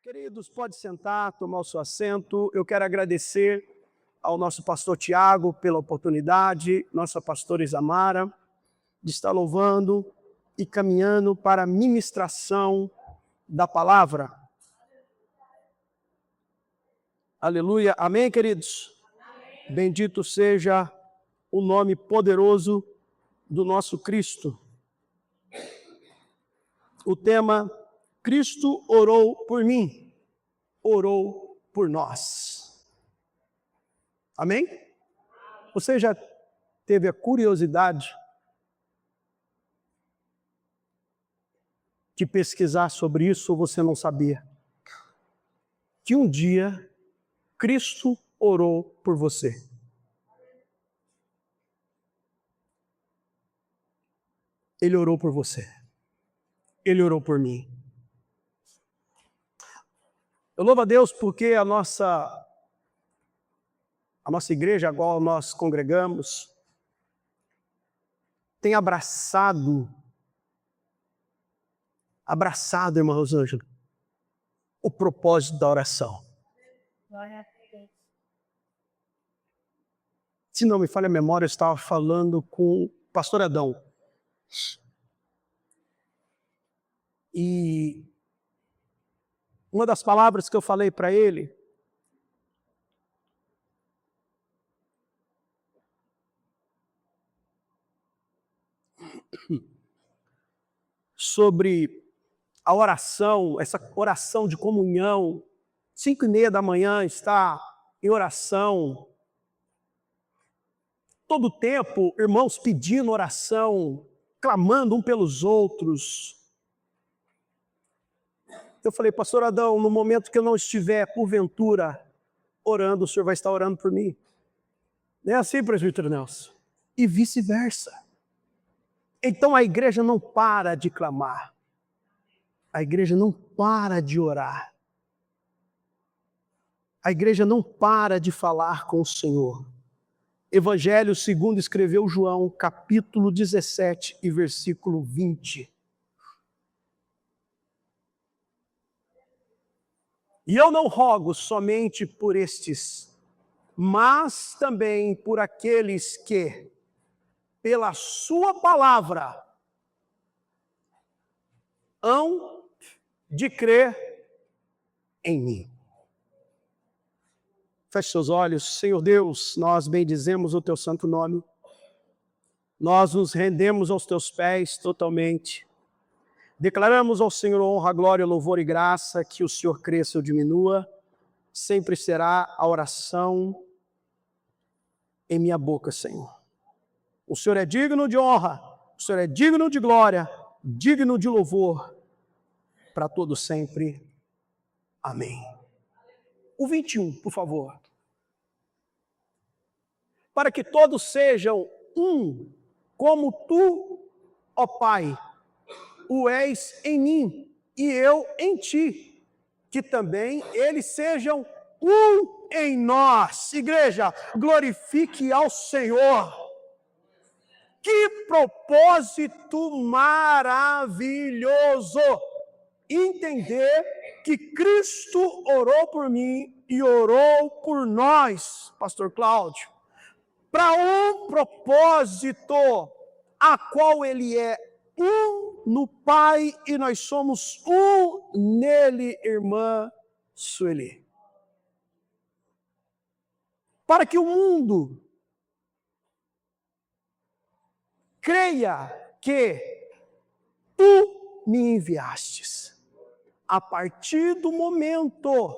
Queridos, pode sentar, tomar o seu assento. Eu quero agradecer ao nosso pastor Tiago pela oportunidade, nossa pastora Isamara, de estar louvando e caminhando para a ministração da palavra. Aleluia. Amém, queridos? Amém. Bendito seja o nome poderoso do nosso Cristo. O tema: Cristo orou por mim, orou por nós. Amém? Você já teve a curiosidade de pesquisar sobre isso ou você não sabia? Que um dia Cristo orou por você. Ele orou por você. Ele orou por mim. Eu louvo a Deus porque a nossa igreja, a qual nós congregamos, tem abraçado, irmã Rosângela, o propósito da oração. Glória a Deus. Se não me falha a memória, eu estava falando com o pastor Adão. E uma das palavras que eu falei para ele sobre a oração, essa oração de comunhão, 5:30 da manhã, está em oração, todo o tempo, irmãos pedindo oração, clamando um pelos outros. Eu falei, pastor Adão, no momento que eu não estiver, porventura, orando, o senhor vai estar orando por mim. Não é assim, presbítero Nelson? E vice-versa. Então a igreja não para de clamar. A igreja não para de orar. A igreja não para de falar com o Senhor. Evangelho segundo escreveu João, capítulo 17 e versículo 20. E eu não rogo somente por estes, mas também por aqueles que, pela sua palavra, hão de crer em mim. Feche seus olhos. Senhor Deus, nós bendizemos o teu santo nome. Nós nos rendemos aos teus pés totalmente. Declaramos ao Senhor honra, glória, louvor e graça, que o Senhor cresça ou diminua. Sempre será a oração em minha boca, Senhor. O Senhor é digno de honra, o Senhor é digno de glória, digno de louvor, para todo sempre. Amém. O 21, por favor. Para que todos sejam um, como tu, ó Pai, o és em mim e eu em ti, que também eles sejam um em nós. Igreja, glorifique ao Senhor. Que propósito maravilhoso! Entender que Cristo orou por mim e orou por nós, pastor Cláudio, para um propósito a qual ele é um no Pai e nós somos um nele, irmã Sueli. Para que o mundo creia que tu me enviastes. A partir do momento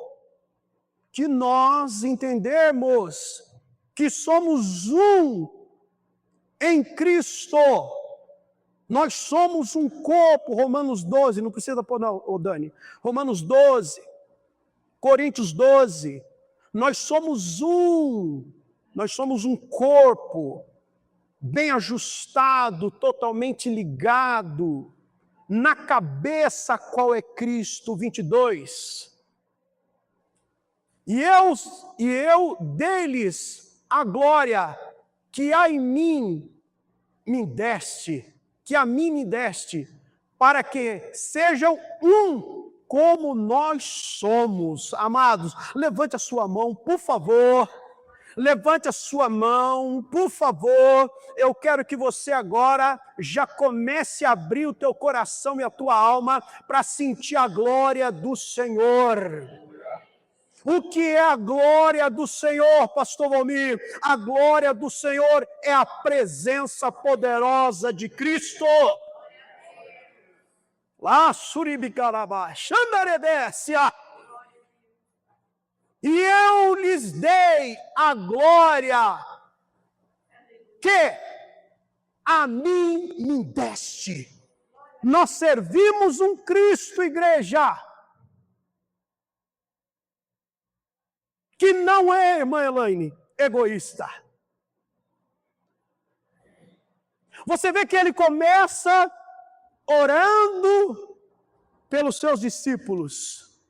que nós entendermos que somos um em Cristo, nós somos um corpo, Romanos 12, não precisa pôr não, Dani, Romanos 12, Coríntios 12, nós somos um corpo, bem ajustado, totalmente ligado, na cabeça qual é Cristo, 22. E eu deles a glória que há em mim me deste, para que sejam um como nós somos. Amados, levante a sua mão, por favor. Levante a sua mão, por favor. Eu quero que você agora já comece a abrir o teu coração e a tua alma para sentir a glória do Senhor. O que é a glória do Senhor, pastor Valmir? A glória do Senhor é a presença poderosa de Cristo. Lá, Suribicarabá, Xandaredécia. E eu lhes dei a glória que a mim me deste. Nós servimos um Cristo, igreja, que não é, irmã Elaine, egoísta. Você vê que ele começa orando pelos seus discípulos.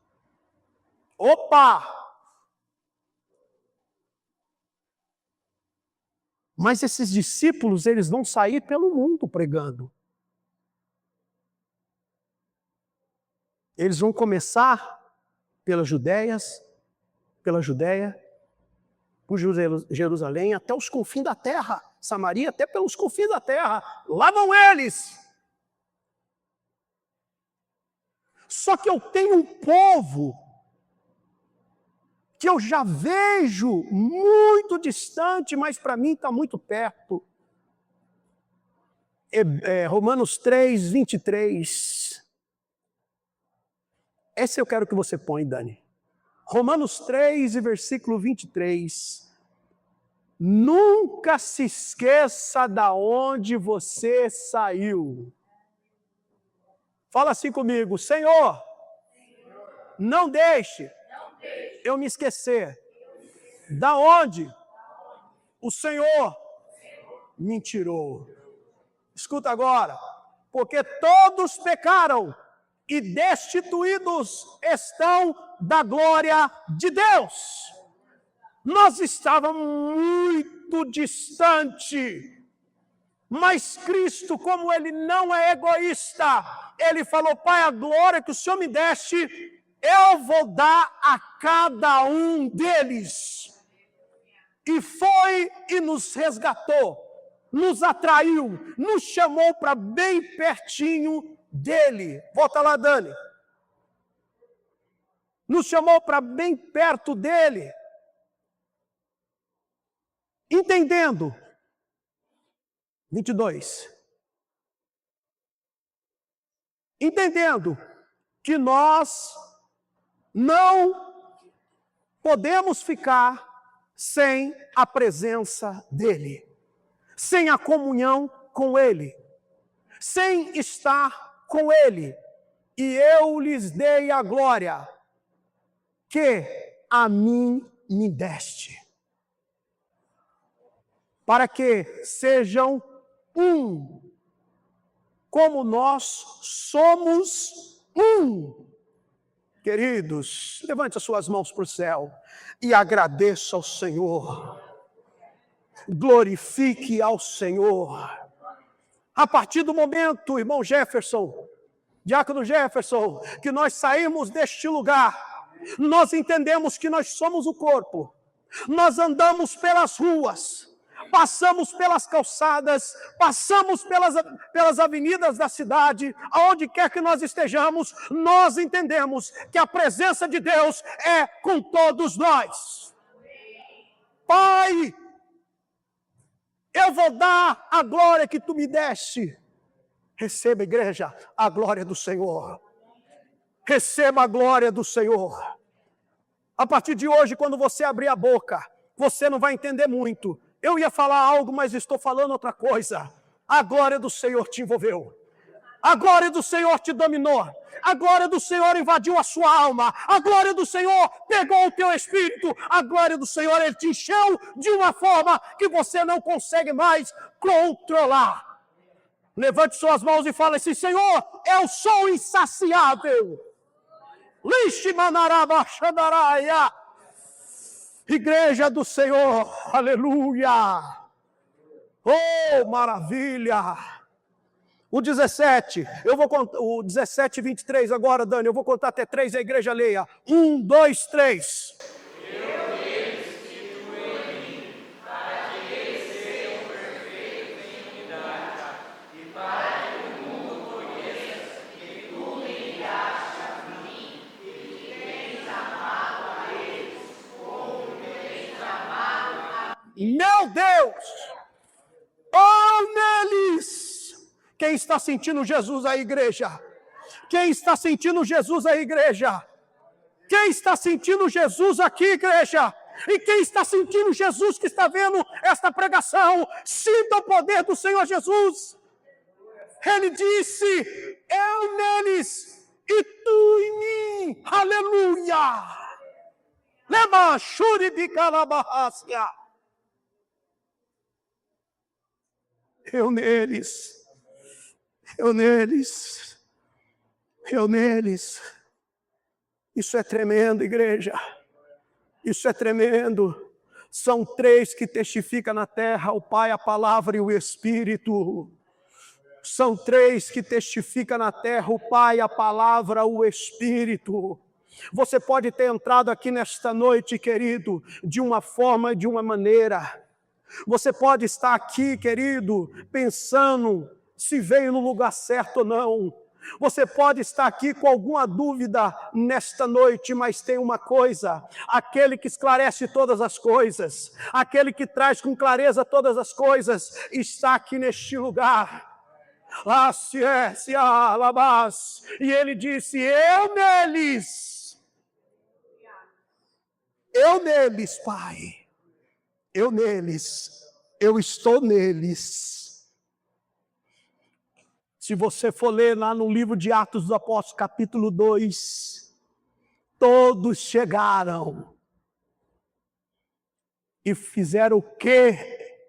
Opa! Mas esses discípulos, eles vão sair pelo mundo pregando. Eles vão começar pela Judéia, por Jerusalém, até os confins da terra. Samaria, até pelos confins da terra. Lá vão eles. Só que eu tenho um povo que eu já vejo muito distante, mas para mim está muito perto. Romanos 3, 23. Esse eu quero que você põe, Dani. Romanos 3, versículo 23. Nunca se esqueça da onde você saiu. Fala assim comigo, Senhor, não deixe eu me esquecer da onde o Senhor me tirou. Escuta agora, porque todos pecaram e destituídos estão da glória de Deus. Nós estávamos muito distante, mas Cristo, como Ele não é egoísta, Ele falou, Pai, a glória que o Senhor me deste, eu vou dar a cada um deles. E foi e nos resgatou, nos atraiu, nos chamou para bem pertinho dele. Volta lá, Dani. Nos chamou para bem perto dele. Entendendo. 22. Entendendo que nós não podemos ficar sem a presença dele, sem a comunhão com ele, sem estar com ele. E eu lhes dei a glória que a mim me deste, para que sejam um, como nós somos um. Queridos, levante as suas mãos para o céu e agradeça ao Senhor. Glorifique ao Senhor. A partir do momento, irmão Jefferson, diácono Jefferson, que nós saímos deste lugar, nós entendemos que nós somos o corpo. Nós andamos pelas ruas, passamos pelas calçadas, passamos pelas avenidas da cidade, aonde quer que nós estejamos, nós entendemos que a presença de Deus é com todos nós. Pai, eu vou dar a glória que tu me deste. Receba, igreja, a glória do Senhor. Receba a glória do Senhor. A partir de hoje, quando você abrir a boca, você não vai entender muito. Eu ia falar algo, mas estou falando outra coisa. A glória do Senhor te envolveu. A glória do Senhor te dominou. A glória do Senhor invadiu a sua alma. A glória do Senhor pegou o teu espírito. A glória do Senhor, Ele te encheu de uma forma que você não consegue mais controlar. Levante suas mãos e fale assim, Senhor, eu sou insaciável. Lixe manaraba xandaraia. Igreja do Senhor, aleluia! Oh, maravilha! O 17, eu vou contar, o 17 e 23 agora, Dani, eu vou contar até 3, a igreja leia. 1, 2, 3. Meu Deus! Oh, neles! Quem está sentindo Jesus aí, igreja? Quem está sentindo Jesus aí, igreja? Quem está sentindo Jesus aqui, igreja? E quem está sentindo Jesus que está vendo esta pregação, sinta o poder do Senhor Jesus. Ele disse, eu neles e tu em mim. Aleluia! Lema shuri de calabarrácia. Eu neles, eu neles, eu neles. Isso é tremendo, igreja. Isso é tremendo. São 3 que testificam na terra, o Pai, a Palavra e o Espírito. São 3 que testificam na terra, o Pai, a Palavra, o Espírito. Você pode ter entrado aqui nesta noite, querido, de uma forma, de uma maneira. Você pode estar aqui, querido, pensando se veio no lugar certo ou não. Você pode estar aqui com alguma dúvida nesta noite, mas tem uma coisa: aquele que esclarece todas as coisas, aquele que traz com clareza todas as coisas, está aqui neste lugar. E ele disse, eu neles, Pai. Eu neles, eu estou neles. Se você for ler lá no livro de Atos dos Apóstolos, capítulo 2, todos chegaram e fizeram o quê?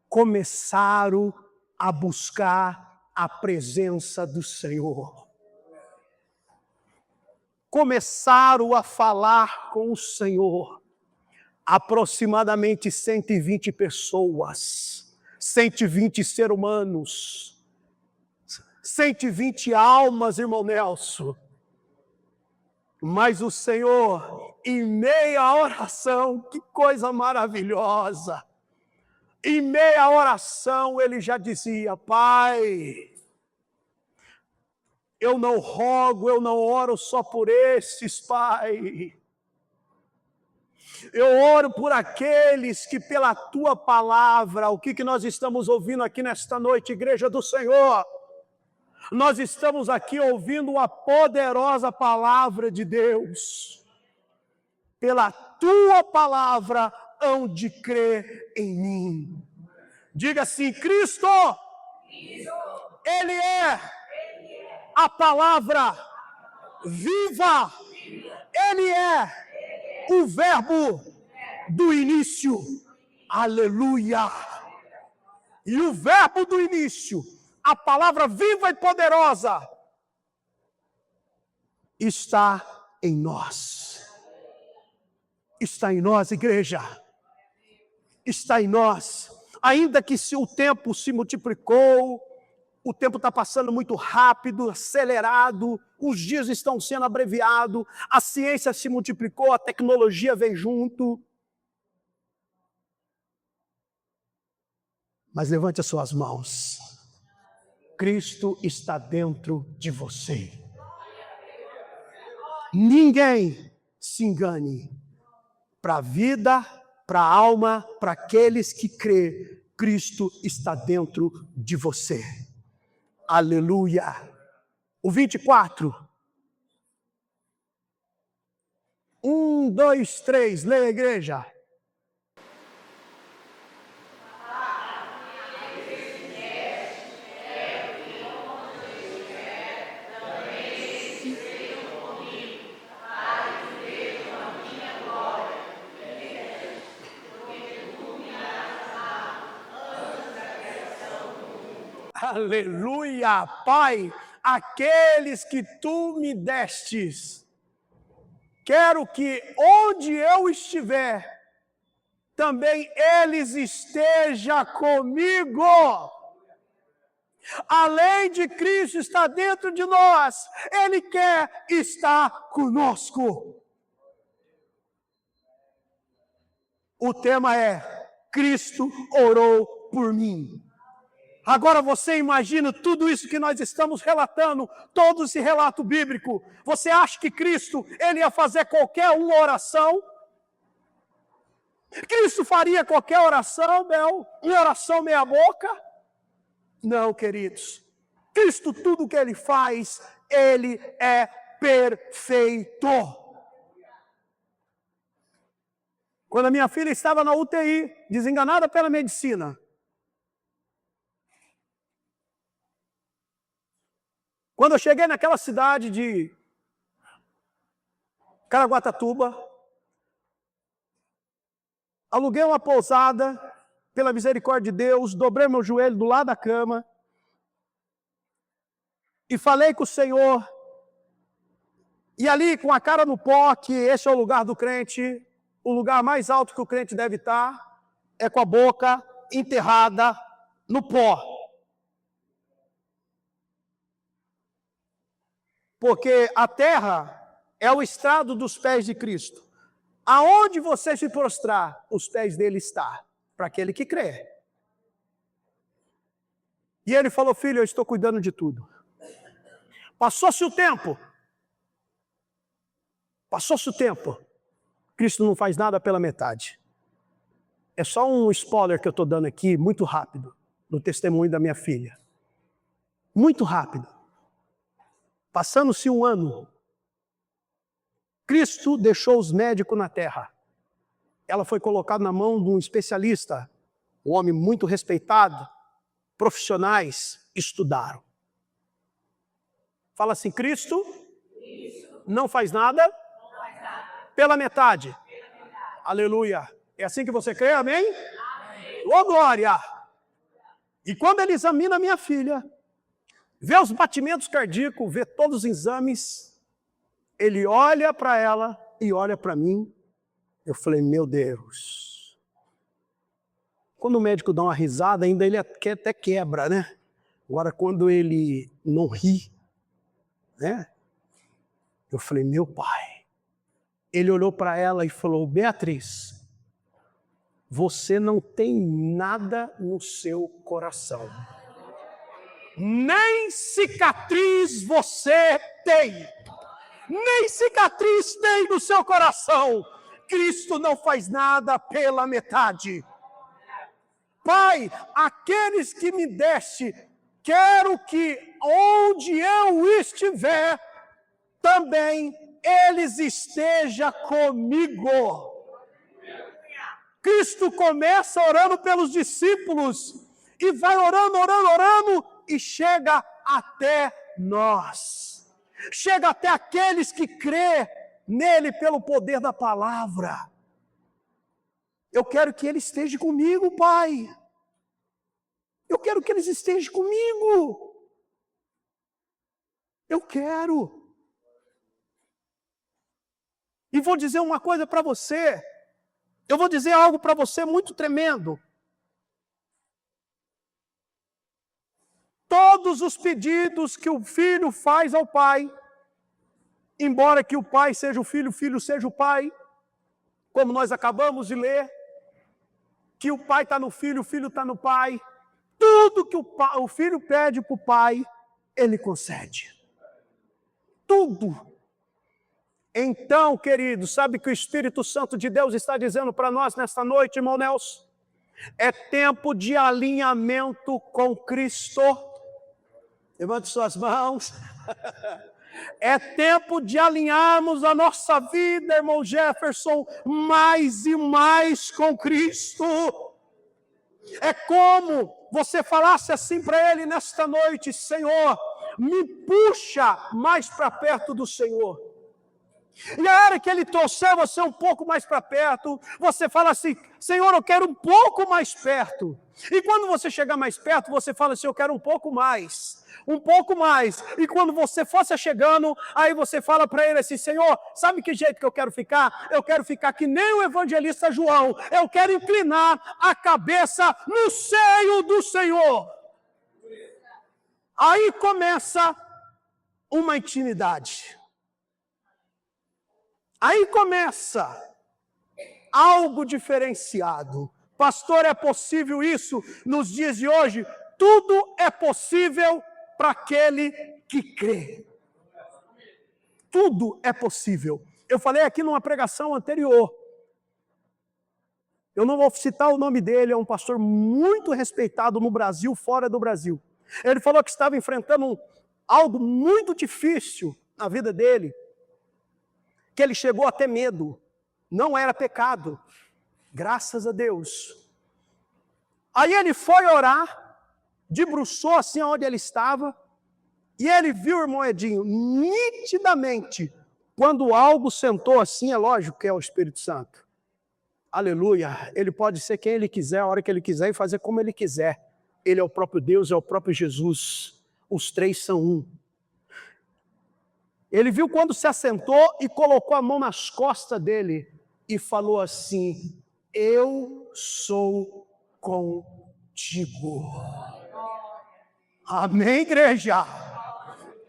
Começaram a buscar a presença do Senhor. Começaram a falar com o Senhor. Aproximadamente 120 pessoas, 120 seres humanos, 120 almas, irmão Nelson. Mas o Senhor, em meia à oração, que coisa maravilhosa, em meia à oração ele já dizia, Pai, eu não rogo, eu não oro só por esses, Pai. Eu oro por aqueles que pela tua palavra, o que nós estamos ouvindo aqui nesta noite, igreja do Senhor? Nós estamos aqui ouvindo a poderosa palavra de Deus. Pela tua palavra hão de crer em mim. Diga assim, Cristo, Ele é a palavra viva, Ele é o verbo do início, aleluia. E o verbo do início, a palavra viva e poderosa, está em nós. Está em nós, igreja. Está em nós. Ainda que se o tempo se multiplicou, o tempo está passando muito rápido, acelerado, os dias estão sendo abreviados, a ciência se multiplicou, a tecnologia vem junto. Mas levante as suas mãos. Cristo está dentro de você. Ninguém se engane. Para a vida, para a alma, para aqueles que crê, Cristo está dentro de você. Aleluia. O 24. 1, 2, 3. Leia, igreja. Aleluia, Pai, aqueles que tu me destes, quero que onde eu estiver, também eles estejam comigo. Além de Cristo estar dentro de nós, Ele quer estar conosco. O tema é: Cristo orou por mim. Agora você imagina tudo isso que nós estamos relatando, todo esse relato bíblico. Você acha que Cristo, Ele ia fazer qualquer uma oração? Cristo faria qualquer oração, uma oração meia boca? Não, queridos. Cristo, tudo que Ele faz, Ele é perfeito. Quando a minha filha estava na UTI, desenganada pela medicina, quando eu cheguei naquela cidade de Caraguatatuba, aluguei uma pousada, pela misericórdia de Deus, dobrei meu joelho do lado da cama e falei com o Senhor. E ali, com a cara no pó, que esse é o lugar do crente, o lugar mais alto que o crente deve estar, é com a boca enterrada no pó. Porque a terra é o estrado dos pés de Cristo. Aonde você se prostrar, os pés dele estão, para aquele que crê. E ele falou: filho, eu estou cuidando de tudo. Passou-se o tempo. Passou-se o tempo. Cristo não faz nada pela metade. É só um spoiler que eu estou dando aqui, muito rápido, do testemunho da minha filha. Muito rápido. Passando-se um ano, Cristo deixou os médicos na terra. Ela foi colocada na mão de um especialista, um homem muito respeitado, profissionais estudaram. Fala assim: Cristo não faz nada pela metade. Aleluia. É assim que você crê, amém? Ô glória! E quando ele examina a minha filha, vê os batimentos cardíacos, vê todos os exames, ele olha para ela e olha para mim. Eu falei: meu Deus. Quando o médico dá uma risada, ainda ele até quebra, né? Agora, quando ele não ri, né? Eu falei: meu pai. Ele olhou para ela e falou: Beatriz, você não tem nada no seu coração. Nem cicatriz você tem. Nem cicatriz tem no seu coração. Cristo não faz nada pela metade. Pai, aqueles que me deste, quero que onde eu estiver, também eles estejam comigo. Cristo começa orando pelos discípulos e vai orando, orando, orando e chega até nós. Chega até aqueles que crê nele pelo poder da palavra. Eu quero que ele esteja comigo, Pai. Eu quero que eles estejam comigo. Eu quero. E vou dizer uma coisa para você. Eu vou dizer algo para você muito tremendo. Todos os pedidos que o filho faz ao pai, embora que o pai seja o filho seja o pai, como nós acabamos de ler, que o pai está no filho, o filho está no pai, tudo que o filho pede para o pai, ele concede. Tudo. Então, queridos, sabe que o Espírito Santo de Deus está dizendo para nós nesta noite, irmão Nelson? É tempo de alinhamento com Cristo. Levante suas mãos. É tempo de alinharmos a nossa vida, irmão Jefferson, mais e mais com Cristo. É como você falasse assim para ele nesta noite: Senhor, me puxa mais para perto do Senhor. E a hora que ele trouxer você um pouco mais para perto, você fala assim: Senhor, eu quero um pouco mais perto. E quando você chegar mais perto, você fala assim: eu quero um pouco mais. Um pouco mais. E quando você for se chegando, aí você fala para ele assim: Senhor, sabe que jeito que eu quero ficar? Eu quero ficar que nem o evangelista João. Eu quero inclinar a cabeça no seio do Senhor. Aí começa uma intimidade. Aí começa algo diferenciado. Pastor, é possível isso nos dias de hoje? Tudo é possível para aquele que crê. Tudo é possível. Eu falei aqui numa pregação anterior. Eu não vou citar o nome dele, é um pastor muito respeitado no Brasil, fora do Brasil. Ele falou que estava enfrentando algo muito difícil na vida dele, que ele chegou a ter medo. Não era pecado, graças a Deus. Aí ele foi orar, debruçou assim onde ele estava, e ele viu, irmão Edinho, nitidamente, quando algo sentou assim, é lógico que é o Espírito Santo. Aleluia, ele pode ser quem ele quiser, a hora que ele quiser e fazer como ele quiser. Ele é o próprio Deus, é o próprio Jesus. Os três são um. Ele viu quando se assentou e colocou a mão nas costas dele e falou assim: eu sou contigo. Amém, igreja?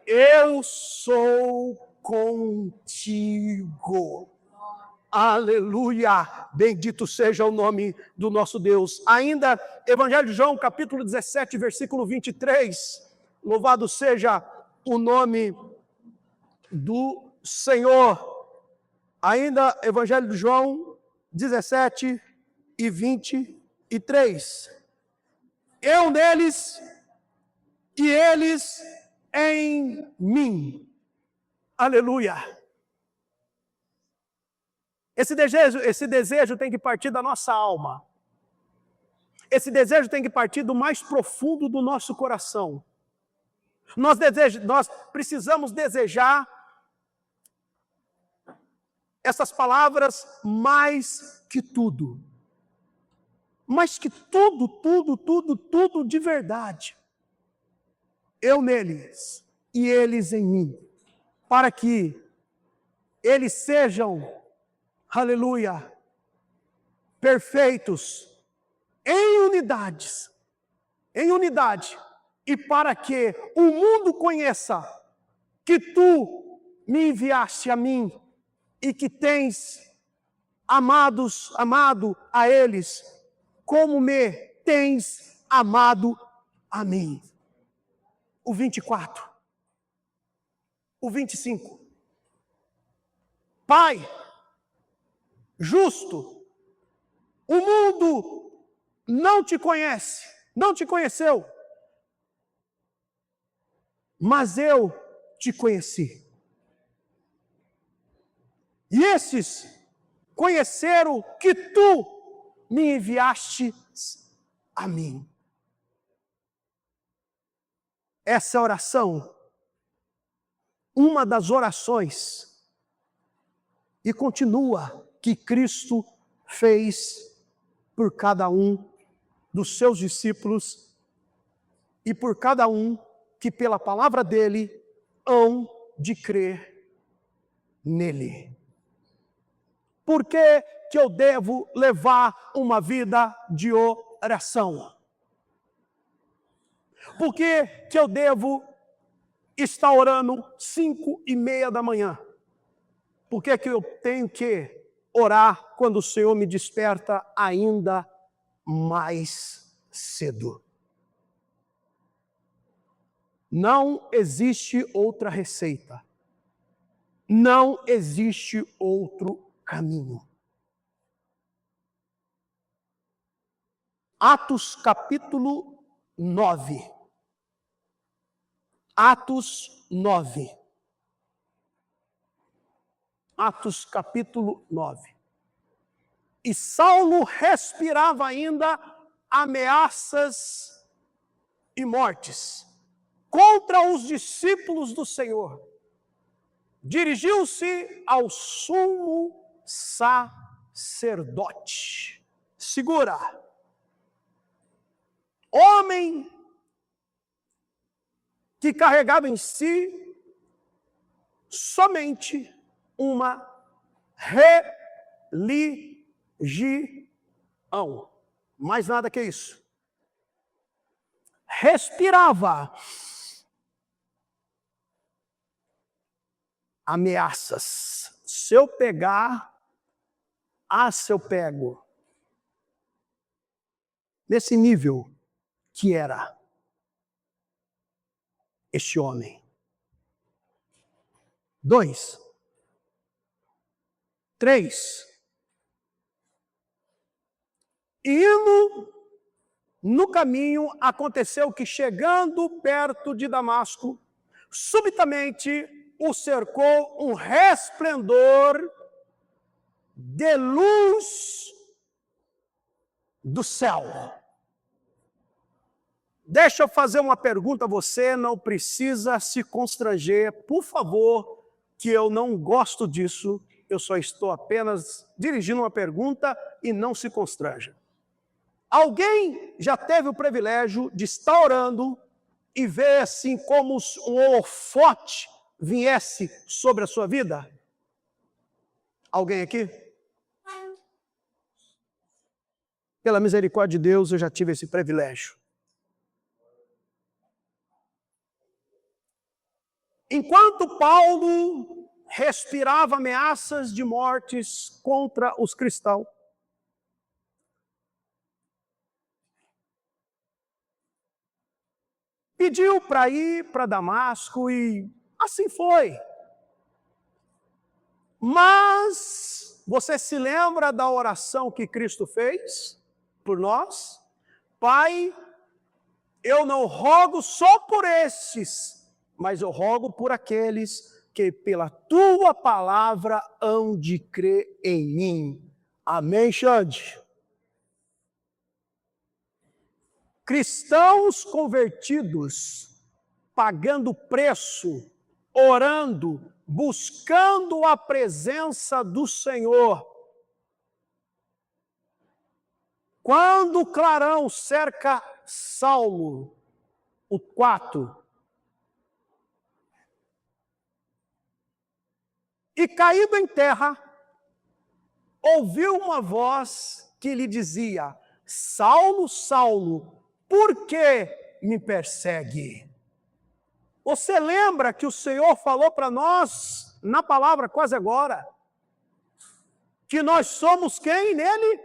Eu sou contigo. Aleluia! Bendito seja o nome do nosso Deus. Ainda, Evangelho de João, capítulo 17, versículo 23. Louvado seja o nome do Senhor. Ainda, Evangelho de João 17 e 23. Eu neles e eles em mim. Aleluia! Esse desejo tem que partir da nossa alma. Esse desejo tem que partir do mais profundo do nosso coração. Nós precisamos desejar essas palavras mais que tudo. Mais que tudo, tudo, tudo, tudo de verdade. Eu neles e eles em mim. Para que eles sejam, aleluia, perfeitos, em unidade, e para que o mundo conheça que tu me enviaste a mim e que tens amado a eles, como me tens amado a mim. O 24, o 25. Pai justo, o mundo não te conhece, não te conheceu, mas eu te conheci. E esses conheceram que tu me enviaste a mim. Essa oração, uma das orações, e continua, que Cristo fez por cada um dos seus discípulos e por cada um que pela palavra dele hão de crer nele. Por que que eu devo levar uma vida de oração? Por que que eu devo estar orando 5:30 da manhã? Por que que eu tenho que orar quando o Senhor me desperta ainda mais cedo? Não existe outra receita. Não existe outro caminho. Atos capítulo 9. Atos 9. Atos capítulo 9. E Saulo respirava ainda ameaças e mortes contra os discípulos do Senhor. Dirigiu-se ao sumo sacerdote. Segura. Homem que carregava em si somente uma religião. Mais nada que isso. Respirava ameaças. Se eu pegar, se eu pego. Nesse nível que era este homem. 2. 3. Indo no caminho, aconteceu que, chegando perto de Damasco, subitamente o cercou um resplendor de luz do céu. Deixa eu fazer uma pergunta a você, não precisa se constranger, por favor, que eu não gosto disso, eu só estou apenas dirigindo uma pergunta e não se constranja. Alguém já teve o privilégio de estar orando e ver assim como um holofote viesse sobre a sua vida? Alguém aqui? Pela misericórdia de Deus, eu já tive esse privilégio. Enquanto Paulo respirava ameaças de mortes contra os cristãos, pediu para ir para Damasco e assim foi. Mas você se lembra da oração que Cristo fez por nós? Pai, eu não rogo só por estes, mas eu rogo por aqueles que pela tua palavra hão de crer em mim. Amém, Xande? Cristãos convertidos, pagando preço, orando, buscando a presença do Senhor. Quando o clarão cerca Saulo, o 4, e caído em terra, ouviu uma voz que lhe dizia: Saulo, Saulo, por que me persegue? Você lembra que o Senhor falou para nós, na palavra quase agora, que nós somos quem nele?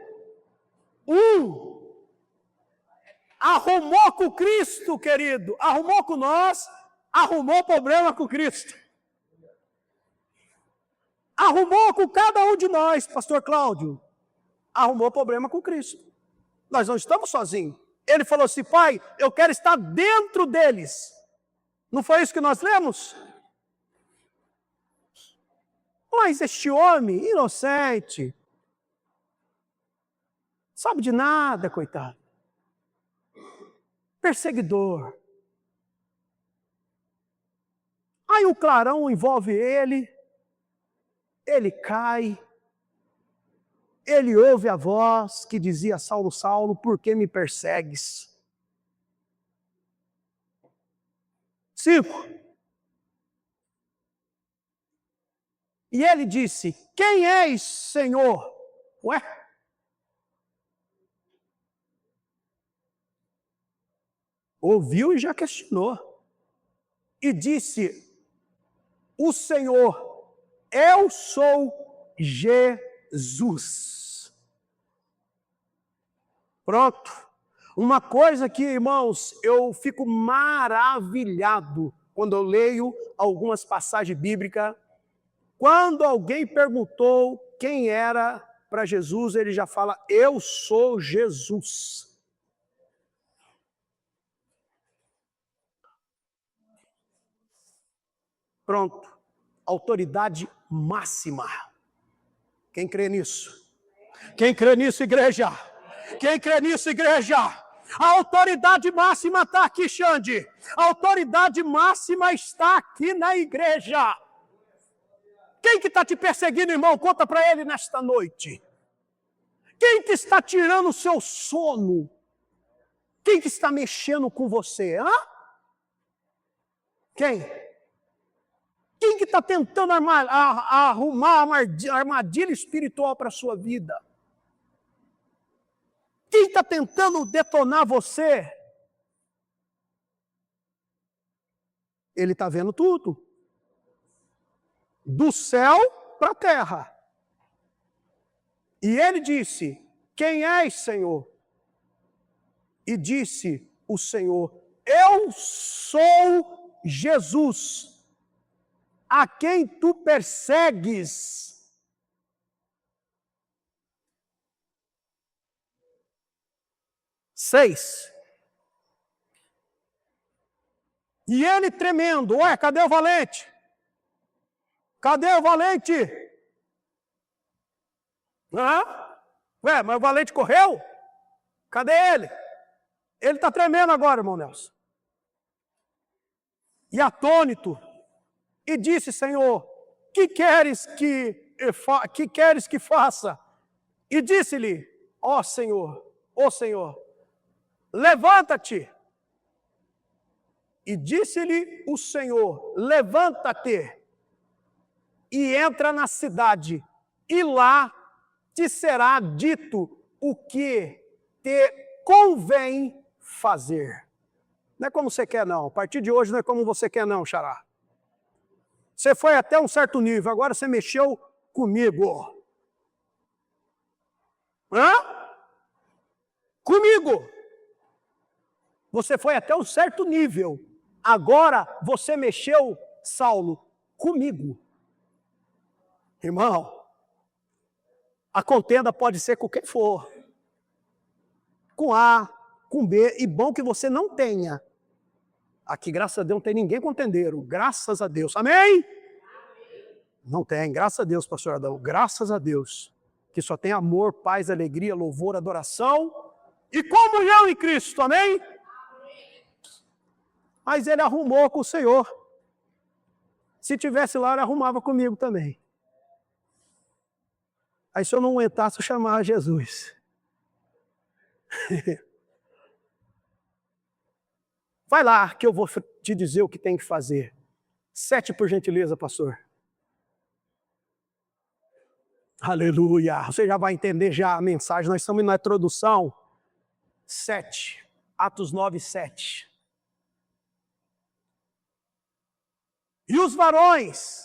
Arrumou com Cristo, querido, arrumou com nós, arrumou problema com Cristo. Arrumou com cada um de nós, pastor Cláudio, arrumou problema com Cristo. Nós não estamos sozinhos. Ele falou assim: Pai, eu quero estar dentro deles. Não foi isso que nós lemos? Mas este homem, inocente, sabe de nada, coitado. Perseguidor. Aí o clarão envolve ele cai, ele ouve a voz que dizia: Saulo, Saulo, por que me persegues? 5. E ele disse: quem és, Senhor? Ué? Ouviu e já questionou. E disse: o Senhor, eu sou Jesus. Pronto. Uma coisa que, irmãos, eu fico maravilhado quando eu leio algumas passagens bíblicas. Quando alguém perguntou quem era para Jesus, ele já fala: eu sou Jesus. Pronto. Autoridade máxima. Quem crê nisso? Quem crê nisso, igreja? Quem crê nisso, igreja? A autoridade máxima está aqui, Xande. A autoridade máxima está aqui na igreja. Quem que está te perseguindo, irmão? Conta para ele nesta noite. Quem que está tirando o seu sono? Quem que está mexendo com você? Quem? Quem que está tentando arrumar armadilha espiritual para a sua vida? Quem está tentando detonar você? Ele está vendo tudo. do céu para a terra. E ele disse: quem és, Senhor? E disse o Senhor: eu sou Jesus, a quem tu persegues. 6. E ele tremendo: ué, cadê o valente? Cadê o valente? Ué, mas o valente correu? Cadê ele? Ele está tremendo agora, irmão Nelson. E atônito, e disse: Senhor, que queres que faça? E disse-lhe: ó Senhor, levanta-te. E disse-lhe o Senhor: levanta-te e entra na cidade, e lá te será dito o que te convém fazer. Não é como você quer, não. A partir de hoje não é como você quer, não, xará. Você foi até um certo nível, agora você mexeu comigo. Comigo. Você foi até um certo nível. Agora você mexeu, Saulo, comigo. Irmão, a contenda pode ser com quem for. Com A, com B, e bom que você não tenha. Aqui, graças a Deus, não tem ninguém contendeiro. Graças a Deus. Amém? Não tem. Graças a Deus, pastor Adão. Graças a Deus. Que só tem amor, paz, alegria, louvor, adoração e comunhão em Cristo. Amém? Mas ele arrumou com o Senhor. Se tivesse lá, ele arrumava comigo também. Aí se eu não aguentasse, eu chamava Jesus. Vai lá que eu vou te dizer o que tem que fazer. 7, por gentileza, pastor. Aleluia. Você já vai entender já a mensagem. Nós estamos na introdução. 7. Atos 9, 7. E os varões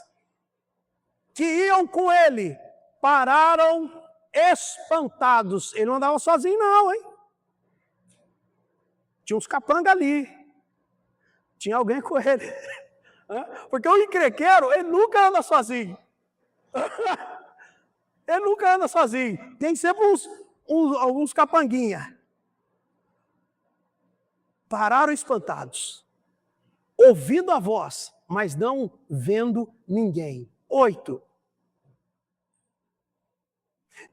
que iam com ele pararam espantados. Ele não andava sozinho não, hein? Tinha uns capangas ali. Tinha alguém com ele. Porque o encrenqueiro, ele nunca anda sozinho. Ele nunca anda sozinho. Tem sempre alguns capanguinha. Pararam espantados, ouvindo a voz, mas não vendo ninguém. 8.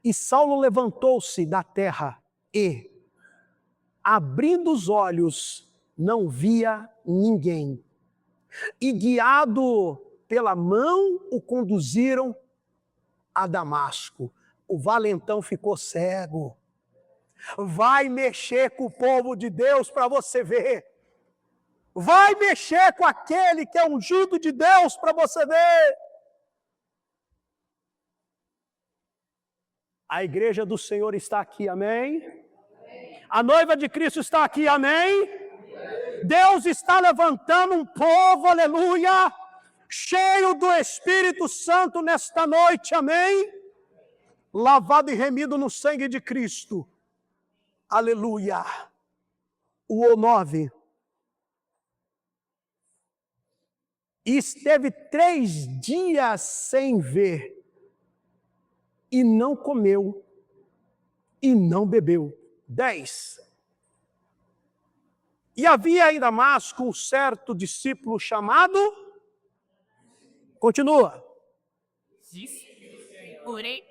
E Saulo levantou-se da terra e, abrindo os olhos, não via ninguém. E guiado pela mão, o conduziram a Damasco. O valentão ficou cego. Vai mexer com o povo de Deus para você ver. Vai mexer com aquele que é ungido de Deus para você ver. A igreja do Senhor está aqui, amém? A noiva de Cristo está aqui, amém? Deus está levantando um povo, aleluia, cheio do Espírito Santo nesta noite, amém? Lavado e remido no sangue de Cristo, aleluia. O 9. E esteve 3 dias sem ver, e não comeu, e não bebeu. 10. E havia em Damasco um certo discípulo chamado... Continua. Disse, porém,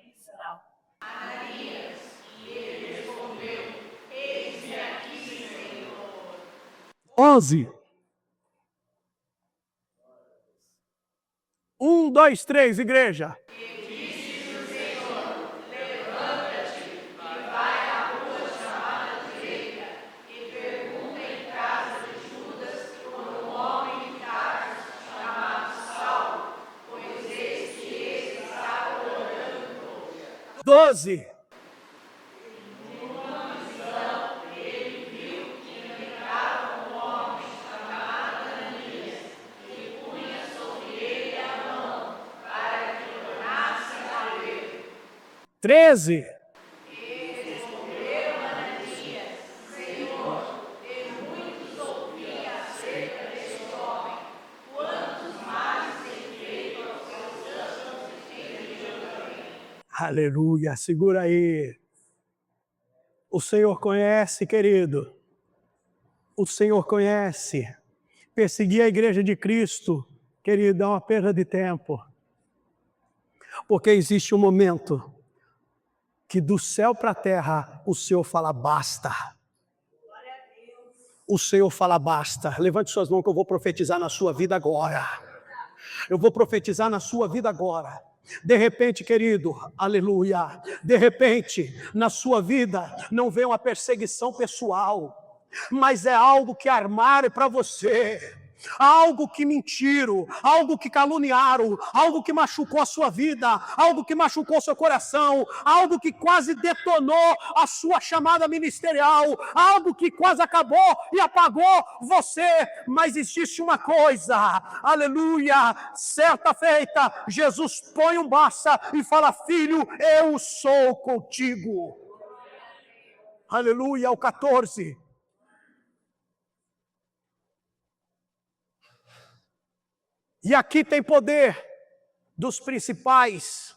11. 1, 2, 3, igreja. Doze. 13. Aleluia, segura aí. O Senhor conhece, querido. O Senhor conhece. Perseguir a igreja de Cristo, querido, é uma perda de tempo. Porque existe um momento que do céu para a terra o Senhor fala basta. O Senhor fala basta. Levante suas mãos que eu vou profetizar na sua vida agora. Eu vou profetizar na sua vida agora. De repente, querido, aleluia, de repente, na sua vida, não vem uma perseguição pessoal, mas é algo que armaram para você, algo que mentiram, algo que caluniaram, algo que machucou a sua vida, algo que machucou seu coração, algo que quase detonou a sua chamada ministerial, algo que quase acabou e apagou você. Mas existe uma coisa, aleluia, certa feita, Jesus põe um basta e fala: filho, eu sou contigo. Aleluia, o 14. E aqui tem poder dos principais,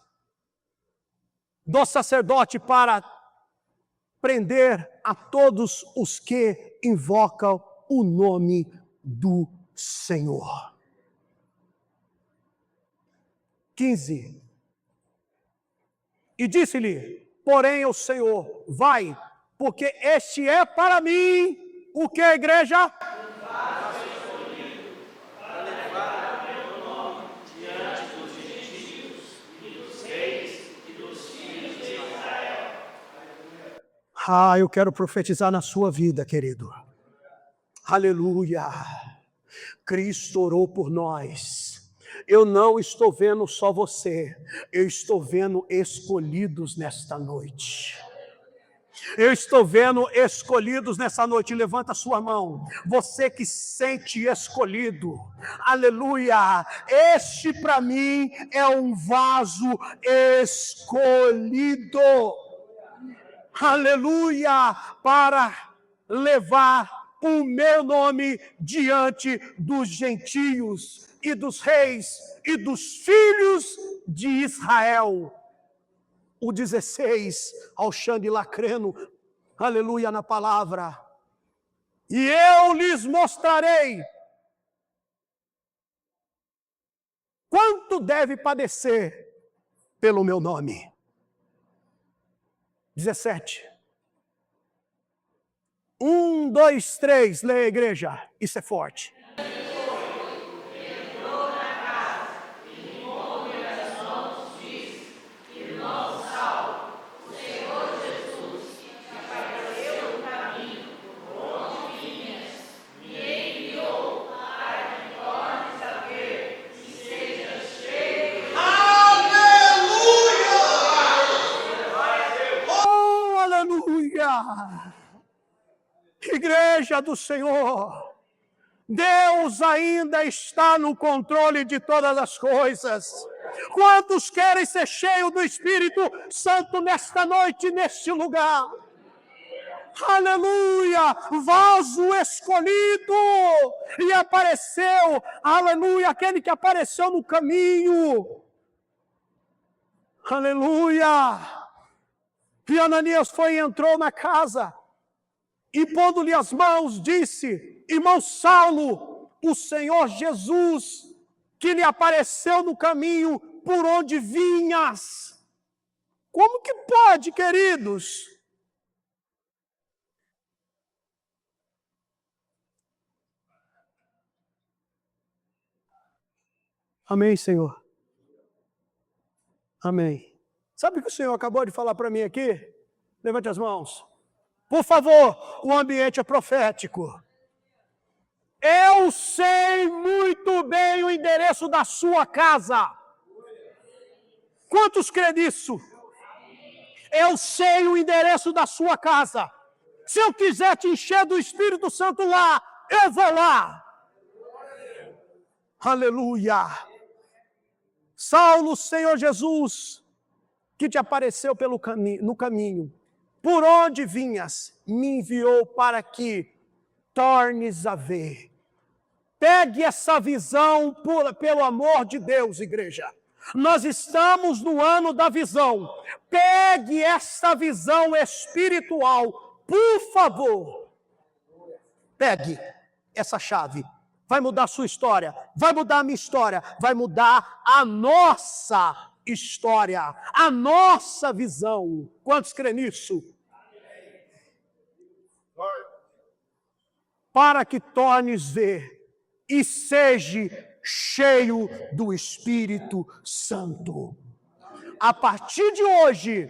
do sacerdote, para prender a todos os que invocam o nome do Senhor. 15. E disse-lhe, porém, o Senhor: vai, porque este é para mim o que a igreja... eu quero profetizar na sua vida, querido. Aleluia. Cristo orou por nós. Eu não estou vendo só você, eu estou vendo escolhidos nesta noite. Eu estou vendo escolhidos nessa noite. Levanta a sua mão. Você que sente escolhido. Aleluia. Este para mim é um vaso escolhido. Aleluia, para levar o meu nome diante dos gentios e dos reis e dos filhos de Israel. O 16, Alexandre Lacreno, aleluia, na palavra. E eu lhes mostrarei quanto deve padecer pelo meu nome. 17. 1, 2, 3, leia, igreja. Isso é forte. Entrou na casa e impondo-lhe as mãos, disse: irmão Saulo, o Senhor Jesus, que apareceu no caminho, por onde vinhas, me enviou para que tornes a ver e sejas cheio de... Aleluia! Igreja do Senhor, Deus ainda está no controle de todas as coisas. Quantos querem ser cheios do Espírito Santo nesta noite, neste lugar? Aleluia, vaso escolhido, e apareceu, aleluia, aquele que apareceu no caminho. Aleluia. E Ananias foi e entrou na casa, e pondo-lhe as mãos, disse: irmão Saulo, o Senhor Jesus, que lhe apareceu no caminho por onde vinhas. Como que pode, queridos? Amém, Senhor. Amém. Sabe o que o Senhor acabou de falar para mim aqui? Levante as mãos. Por favor, o ambiente é profético. Eu sei muito bem o endereço da sua casa. Quantos crê nisso? Eu sei o endereço da sua casa. Se eu quiser te encher do Espírito Santo lá, eu vou lá. Aleluia. Saulo, Senhor Jesus, que te apareceu no caminho, por onde vinhas, me enviou para que tornes a ver. Pegue essa visão pelo amor de Deus, igreja. Nós estamos no ano da visão. Pegue essa visão espiritual, por favor. Pegue essa chave. Vai mudar a sua história, vai mudar a minha história, vai mudar a nossa história, a nossa visão. Quantos crê nisso? Para que tornes ver e seja cheio do Espírito Santo. A partir de hoje,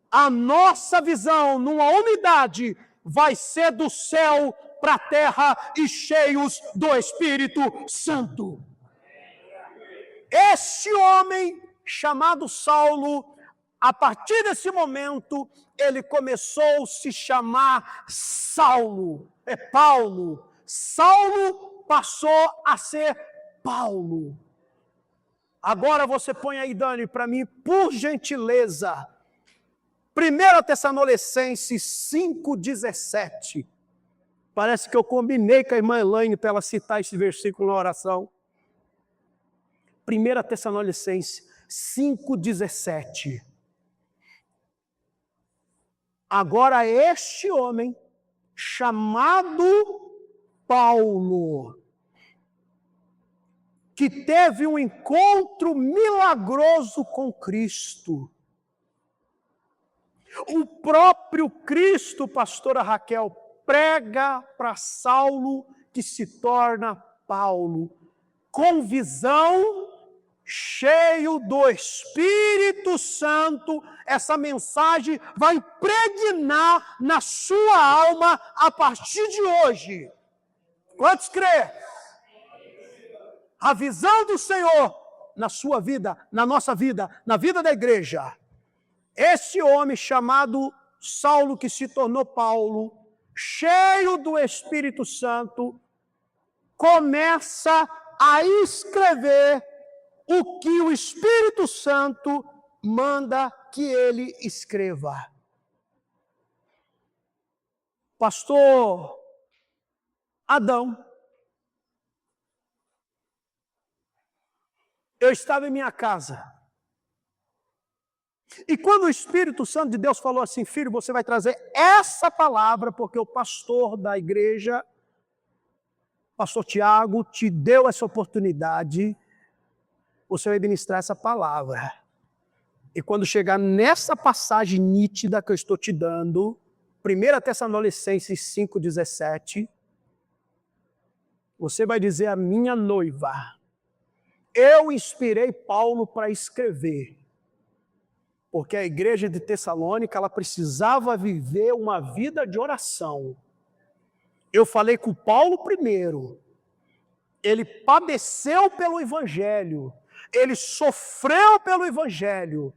a nossa visão numa unidade vai ser do céu para a terra e cheios do Espírito Santo. Esse homem chamado Saulo, a partir desse momento, ele começou a se chamar Saulo. É Paulo. Saulo passou a ser Paulo. Agora você põe aí, Dani, para mim, por gentileza. 1 Tessalonicenses 5,17. Parece que eu combinei com a irmã Elaine para ela citar esse versículo na oração. 1 Tessalonicenses 5,17. Agora este homem, chamado Paulo, que teve um encontro milagroso com Cristo. O próprio Cristo, pastora Raquel, prega para Saulo, que se torna Paulo, com visão, cheio do Espírito Santo. Essa mensagem vai impregnar na sua alma a partir de hoje. Quantos crê? A visão do Senhor na sua vida, na nossa vida, na vida da igreja. Esse homem chamado Saulo, que se tornou Paulo, cheio do Espírito Santo, começa a escrever o que o Espírito Santo manda que ele escreva. Pastor Adão, eu estava em minha casa. E quando o Espírito Santo de Deus falou assim, filho, você vai trazer essa palavra, porque o pastor da igreja, pastor Tiago, te deu essa oportunidade, você vai ministrar essa palavra. E quando chegar nessa passagem nítida que eu estou te dando, 1 Tessalonicenses 5,17, você vai dizer à minha noiva, eu inspirei Paulo para escrever, porque a igreja de Tessalônica, ela precisava viver uma vida de oração. Eu falei com Paulo primeiro, ele padeceu pelo Evangelho, ele sofreu pelo Evangelho,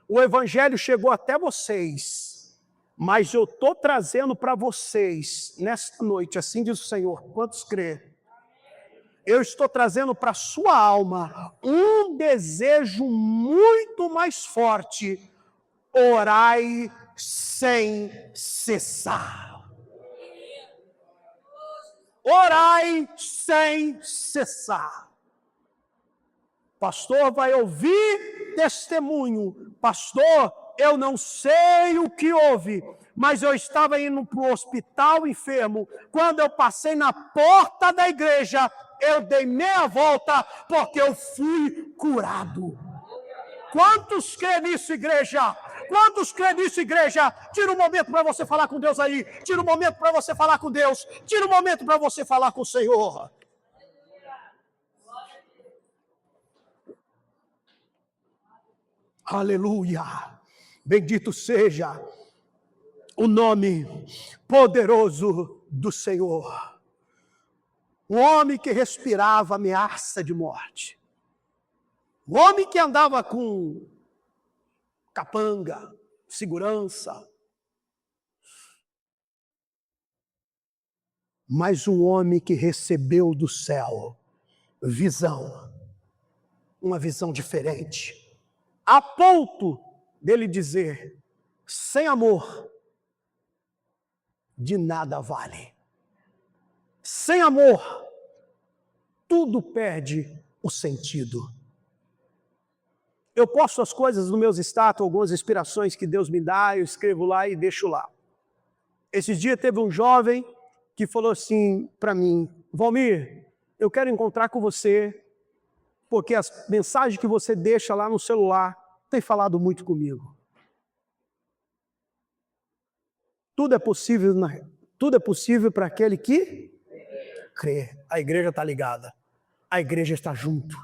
o Evangelho chegou até vocês, mas eu estou trazendo para vocês, nesta noite, assim diz o Senhor, quantos crê? Eu estou trazendo para a sua alma um desejo muito mais forte. Orai sem cessar. Orai sem cessar. Pastor vai ouvir testemunho. Pastor, eu não sei o que houve, mas eu estava indo para o hospital enfermo. Quando eu passei na porta da igreja, eu dei meia volta porque eu fui curado. Quantos crê nisso, igreja? Quantos crê nisso, igreja? Tira um momento para você falar com Deus aí. Tira um momento para você falar com Deus. Tira um momento para você falar com o Senhor. Aleluia. Bendito seja o nome poderoso do Senhor. Um homem que respirava ameaça de morte. Um homem que andava com capanga, segurança. Mas um homem que recebeu do céu visão. Uma visão diferente. A ponto dele dizer: sem amor, de nada vale. Sem amor, tudo perde o sentido. Eu posto as coisas nos meus status, algumas inspirações que Deus me dá, eu escrevo lá e deixo lá. Esses dias teve um jovem que falou assim para mim: Valmir, eu quero encontrar com você, porque as mensagens que você deixa lá no celular têm falado muito comigo. Tudo é possível para aquele que crê. A igreja está ligada, a igreja está junto,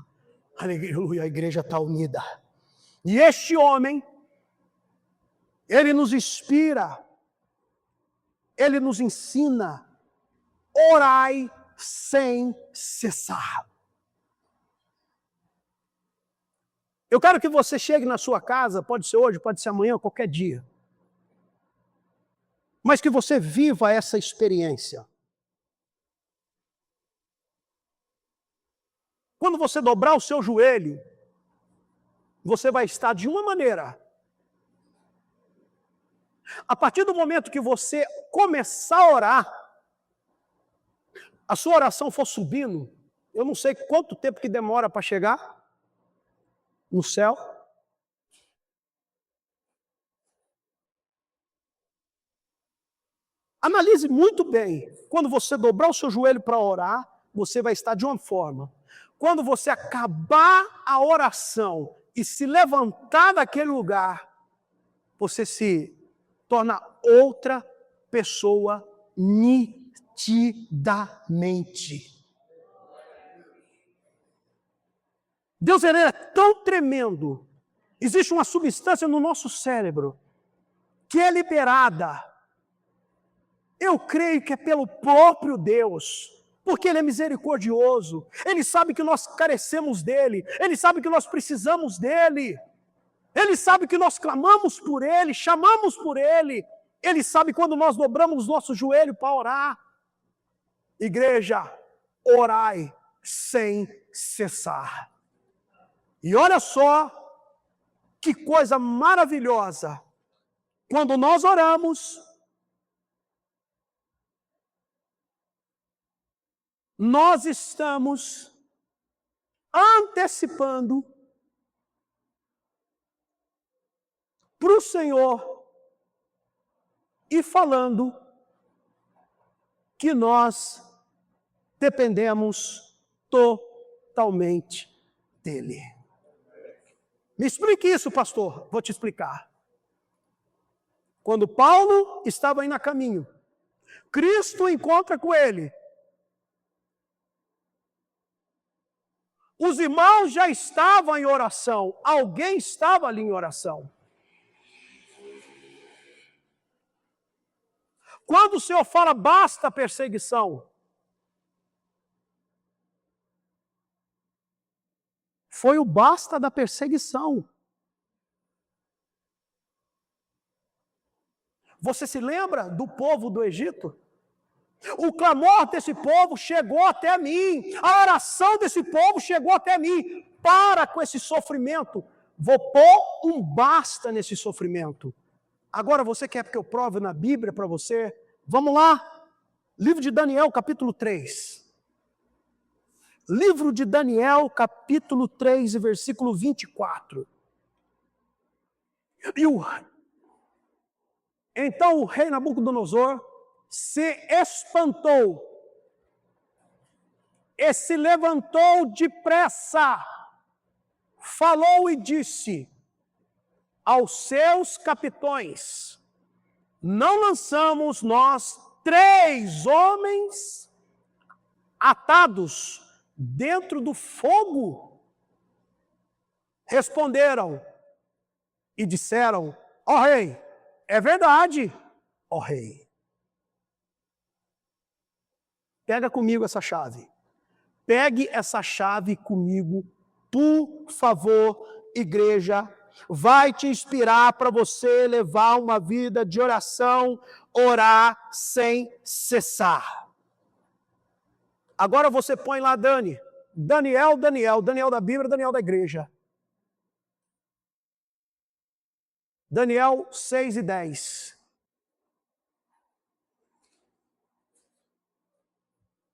aleluia, a igreja está unida. E este homem, ele nos inspira, ele nos ensina: orai sem cessar. Eu quero que você chegue na sua casa, pode ser hoje, pode ser amanhã, qualquer dia, mas que você viva essa experiência. Quando você dobrar o seu joelho, você vai estar de uma maneira. A partir do momento que você começar a orar, a sua oração for subindo, eu não sei quanto tempo que demora para chegar no céu. Analise muito bem. Quando você dobrar o seu joelho para orar, você vai estar de uma forma. Quando você acabar a oração e se levantar daquele lugar, você se torna outra pessoa nitidamente. Deus ele é tão tremendo. Existe uma substância no nosso cérebro que é liberada. Eu creio que é pelo próprio Deus, porque Ele é misericordioso. Ele sabe que nós carecemos dEle. Ele sabe que nós precisamos dEle. Ele sabe que nós clamamos por Ele, chamamos por Ele. Ele sabe quando nós dobramos nosso joelho para orar. Igreja, orai sem cessar. E olha só que coisa maravilhosa. Quando nós oramos, nós estamos antecipando para o Senhor e falando que nós dependemos totalmente dEle. Me explique isso, pastor. Vou te explicar. Quando Paulo estava indo a caminho, Cristo encontra com ele. Os irmãos já estavam em oração. Alguém estava ali em oração. Quando o Senhor fala basta a perseguição, foi o basta da perseguição. Você se lembra do povo do Egito? O clamor desse povo chegou até mim. A oração desse povo chegou até mim. Para com esse sofrimento. Vou pôr um basta nesse sofrimento. Agora você quer que eu prove na Bíblia para você? Vamos lá. Livro de Daniel, capítulo 3. Livro de Daniel, capítulo 3, versículo 24. Então o rei Nabucodonosor se espantou e se levantou depressa, falou e disse aos seus capitões: não lançamos nós 3 homens atados dentro do fogo? Responderam e disseram: ó rei, é verdade, ó rei. Pega comigo essa chave. Pegue essa chave comigo, por favor, igreja. Vai te inspirar para você levar uma vida de oração, orar sem cessar. Agora você põe lá Daniel da Bíblia, Daniel da igreja. Daniel 6:10.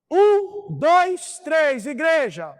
1, 2, 3, igreja.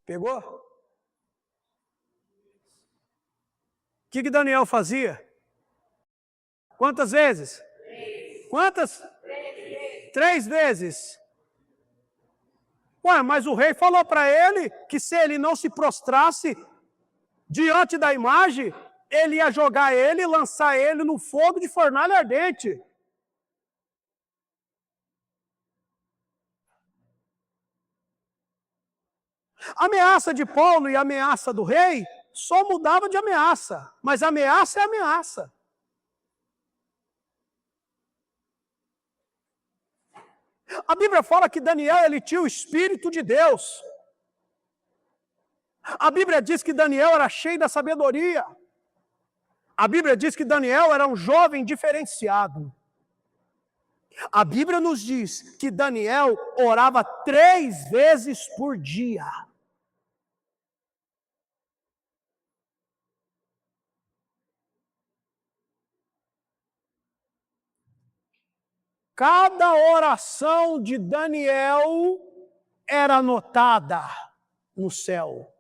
Pegou? O que Daniel fazia? Quantas vezes? Quantas? 3 vezes. Ué, mas o rei falou para ele que se ele não se prostrasse diante da imagem, ele ia jogar ele e lançar ele no fogo de fornalha ardente. A ameaça de Paulo e a ameaça do rei só mudava de ameaça, mas ameaça é ameaça. A Bíblia fala que Daniel ele tinha o Espírito de Deus. A Bíblia diz que Daniel era cheio da sabedoria. A Bíblia diz que Daniel era um jovem diferenciado. A Bíblia nos diz que Daniel orava 3 vezes por dia. Cada oração de Daniel era anotada no céu.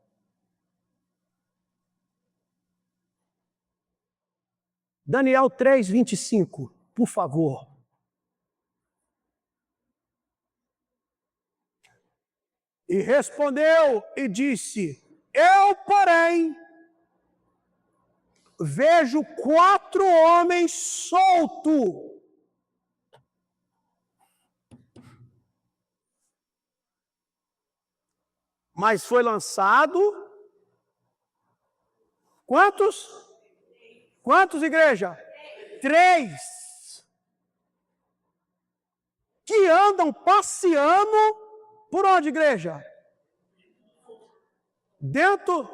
Daniel 3:25, por favor. E respondeu e disse: eu, porém, vejo 4 homens soltos. Mas foi lançado. Quantos? Quantos, igreja? 3. Que andam passeando. Por onde, igreja? Dentro.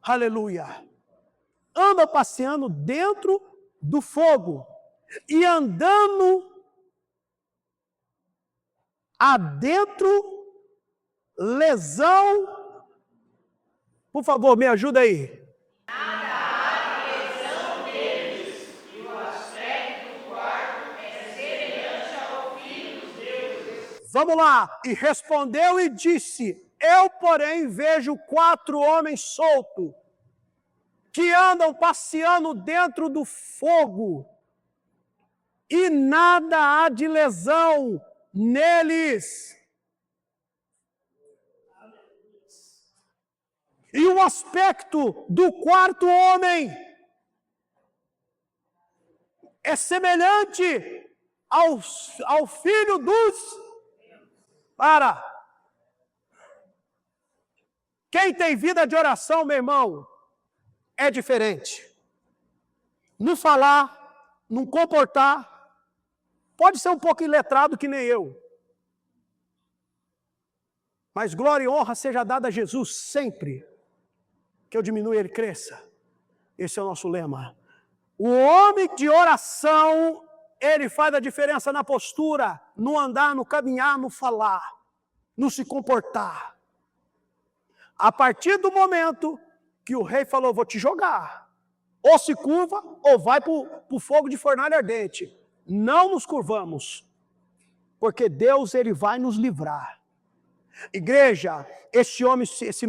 Aleluia. Andam passeando dentro do fogo. E andando adentro. Lesão. Por favor, me ajuda aí. Nada há de lesão deles, e o aspecto do quarto é semelhante ao filho dos deuses. Vamos lá. E respondeu e disse: eu, porém, vejo 4 homens soltos, que andam passeando dentro do fogo, e nada há de lesão neles. E o aspecto do 4º homem é semelhante ao filho dos... Para! Quem tem vida de oração, meu irmão, é diferente. No falar, no comportar, pode ser um pouco iletrado que nem eu. Mas glória e honra seja dada a Jesus sempre. Que eu diminua e ele cresça. Esse é o nosso lema. O homem de oração, ele faz a diferença na postura, no andar, no caminhar, no falar, no se comportar. A partir do momento que o rei falou, vou te jogar, ou se curva, ou vai para o fogo de fornalha ardente. Não nos curvamos, porque Deus ele vai nos livrar. Igreja, esse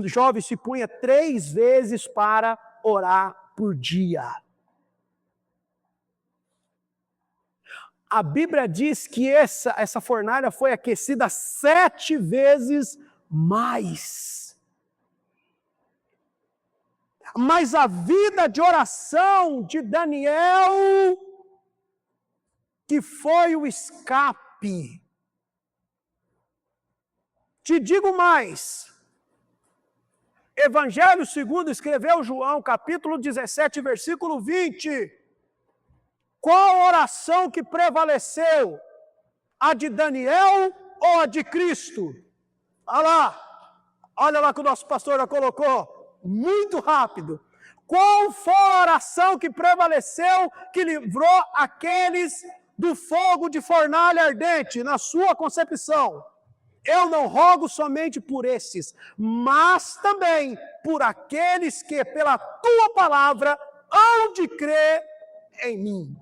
jovem se punha 3 vezes para orar por dia. A Bíblia diz que essa fornalha foi aquecida 7 vezes mais. Mas a vida de oração de Daniel, que foi o escape, Te digo mais. Evangelho segundo escreveu João, capítulo 17, versículo 20. Qual oração que prevaleceu? A de Daniel ou a de Cristo? Olha lá que o nosso pastor já colocou, muito rápido. Qual foi a oração que prevaleceu, que livrou aqueles do fogo de fornalha ardente, na sua concepção? Eu não rogo somente por esses, mas também por aqueles que, pela tua palavra, hão de crer em mim.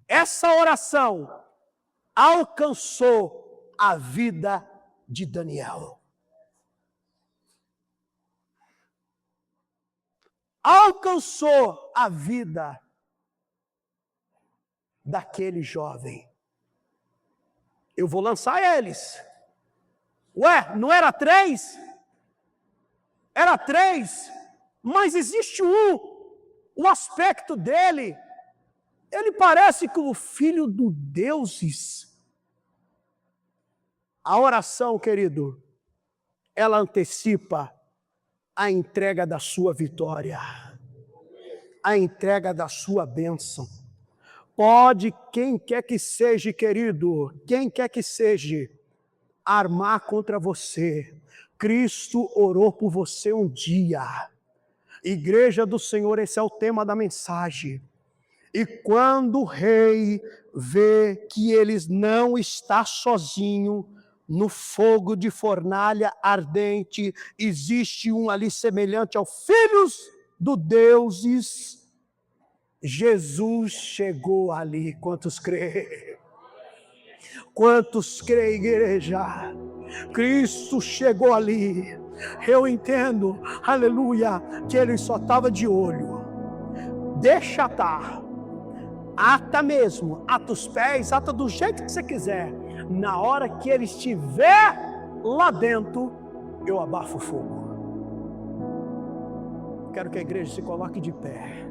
Essa oração alcançou a vida de Daniel. Alcançou a vida daquele jovem. Eu vou lançar eles. Ué, não era 3? Era 3, mas existe o aspecto dele. Ele parece como filho do deuses. A oração, querido, ela antecipa a entrega da sua vitória, a entrega da sua bênção. Pode, quem quer que seja, querido, quem quer que seja, armar contra você. Cristo orou por você um dia. Igreja do Senhor, esse é o tema da mensagem. E quando o rei vê que ele não está sozinho no fogo de fornalha ardente, existe um ali semelhante aos filhos dos deuses, Jesus chegou ali. Quantos creem? Quantos creem, igreja? Cristo chegou ali. Eu entendo, aleluia, que ele só estava de olho. Deixa atar. Ata mesmo, ata os pés, ata do jeito que você quiser. Na hora que ele estiver lá dentro, eu abafo o fogo. Quero que a igreja se coloque de pé.